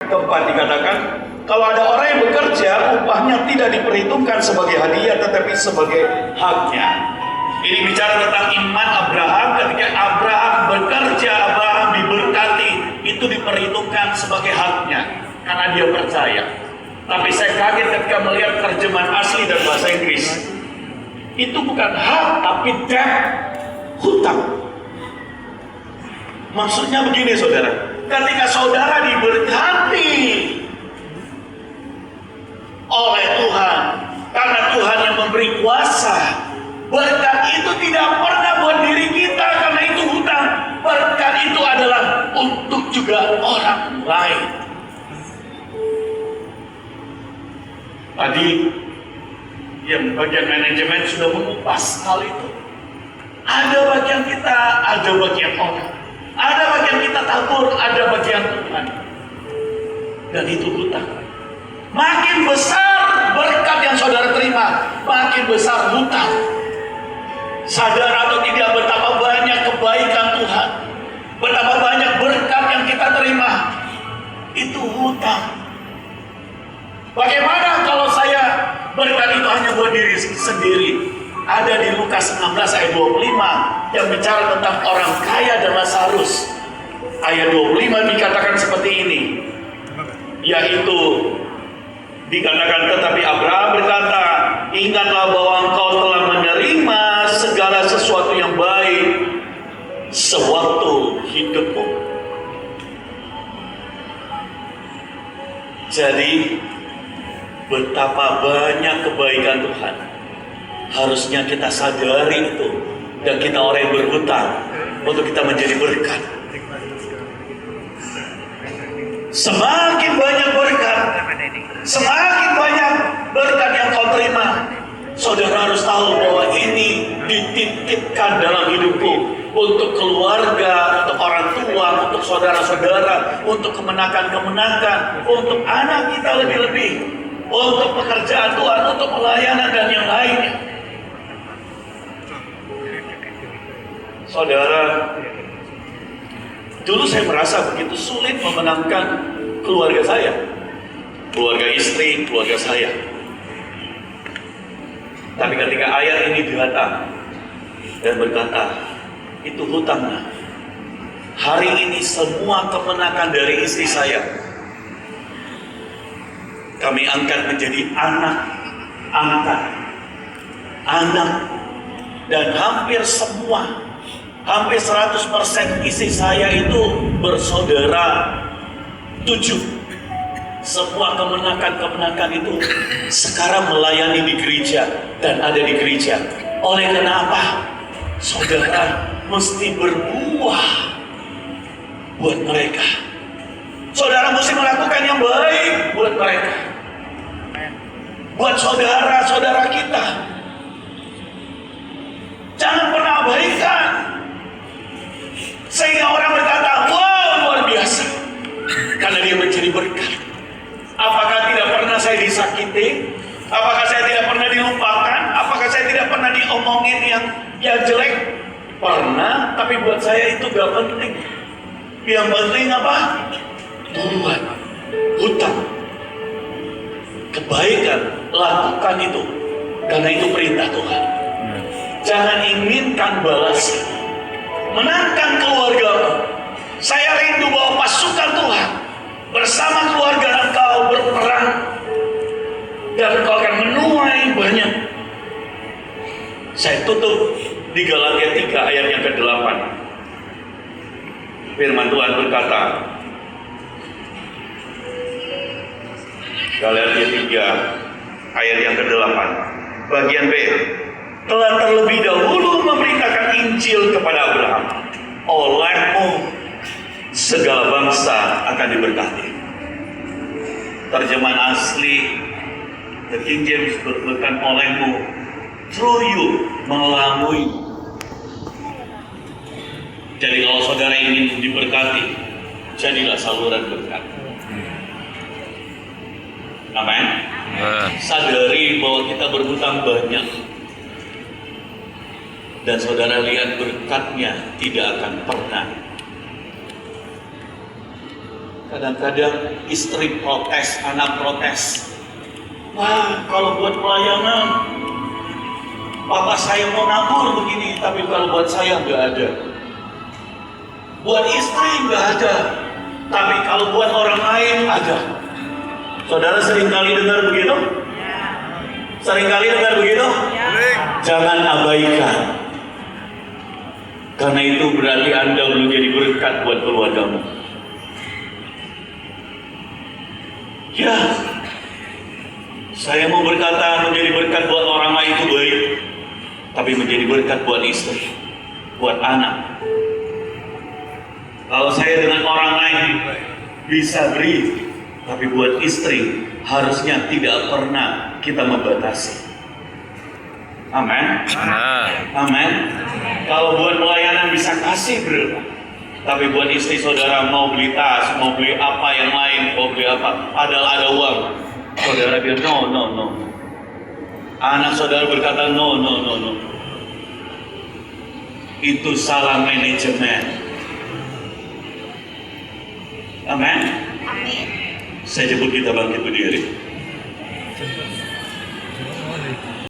Keempat dikatakan, kalau ada orang yang bekerja, upahnya tidak diperhitungkan sebagai hadiah tetapi sebagai haknya. Ini bicara tentang iman Abraham. Ketika Abraham bekerja, Abraham diberkati, itu diperhitungkan sebagai haknya karena dia percaya. Tapi saya kaget ketika melihat terjemahan asli dan bahasa Inggris. Itu bukan hak, tapi debt, hutang. Maksudnya begini saudara, ketika saudara diberkati oleh Tuhan, karena Tuhan yang memberi kuasa, berkat itu tidak pernah buat diri kita karena itu hutang. Berkat itu adalah untuk juga orang lain. Tadi yang bagian manajemen sudah mengupas hal itu. Ada bagian kita, ada bagian orang. Ada bagian kita tabur, ada bagian Tuhan. Dan itu hutang. Makin besar berkat yang saudara terima, makin besar hutang. Sadar atau tidak betapa banyak kebaikan Tuhan, betapa banyak berkat yang kita terima, itu hutang. Bagaimana kalau saya berkat itu hanya buat diri sendiri? Ada di Lukas 16 ayat 25 yang bicara tentang orang kaya dan Lazarus. Ayat 25 dikatakan seperti ini, yaitu dikatakan, tetapi Abraham berkata, ingatlah bahwa engkau telah menerima segala sesuatu yang baik sewaktu hidupmu. Jadi betapa banyak kebaikan Tuhan, harusnya kita sadari itu, dan kita orang yang berhutang untuk kita menjadi berkat. Semakin banyak berkat, semakin banyak berkat yang kau terima, saudara harus tahu bahwa ini dititipkan dalam hidupku untuk keluarga, untuk orang tua, untuk saudara-saudara, untuk kemenangan-kemenangan, untuk anak kita lebih-lebih, untuk pekerjaan Tuhan, untuk pelayanan dan yang lainnya. Saudara, dulu saya merasa begitu sulit memenangkan keluarga saya, keluarga istri, keluarga saya. Tapi ketika ayat ini dihatap dan berkata, itu hutangnya. Hari ini semua kemenangan dari istri saya kami angkat menjadi anak, dan hampir semua, hampir 100% istri saya itu bersaudara 7. Semua kemenangan itu sekarang melayani di gereja dan ada di gereja. Oleh kenapa? Saudara mesti berbuah buat mereka. Saudara mesti melakukan yang baik buat mereka, buat saudara-saudara kita. Jangan pernah abaikan, sehingga orang berkata, wow, luar biasa, karena dia menjadi berkat. Apakah tidak pernah saya disakiti? Apakah saya tidak pernah dilupakan? Apakah saya tidak pernah diomongin yang jelek? Pernah, tapi buat saya itu gak penting. Yang penting apa? Tuhan, hutang, kebaikan, lakukan itu, karena itu perintah Tuhan. Jangan inginkan balasan. Menangkan keluargamu. Saya rindu bahwa pasukan Tuhan bersama keluarga engkau berperang, dan engkau akan menuai banyak. Saya tutup di Galatia 3 ayat yang ke-8. Firman Tuhan berkata, Galatia 3 ayat yang ke-8, bagian B, telah terlebih dahulu memberitakan Injil kepada Abraham, olehmu segala bangsa akan diberkati. Terjemahan asli The King James berkata olehmu, through you, melalui. Jadi kalau saudara ingin diberkati, jadilah saluran berkat. Amin. Sadari bahwa kita berhutang banyak, dan saudara lihat berkatnya tidak akan pernah Kadang-kadang istri protes, anak protes. Wah, kalau buat pelayanan, papa saya mau nabur begini, tapi kalau buat saya nggak ada. Buat istri nggak ada, tapi kalau buat orang lain ada. Saudara seringkali dengar begitu? Seringkali dengar begitu? Jangan abaikan. Karena itu berarti Anda menjadi berkat buat keluargamu. Ya, saya mau berkata menjadi berkat buat orang lain itu baik, tapi menjadi berkat buat istri, buat anak. Kalau saya dengan orang lain bisa beri, tapi buat istri harusnya tidak pernah kita membatasi. Amin. Amin. Kalau buat pelayanan bisa kasih berapa, tapi buat istri saudara mau beli tas, mau beli apa yang lain, mau beli apa, ada uang, saudara bilang no. Anak saudara berkata no. Itu salah manajemen. Amin. Saya jemput kita bangkit berdiri.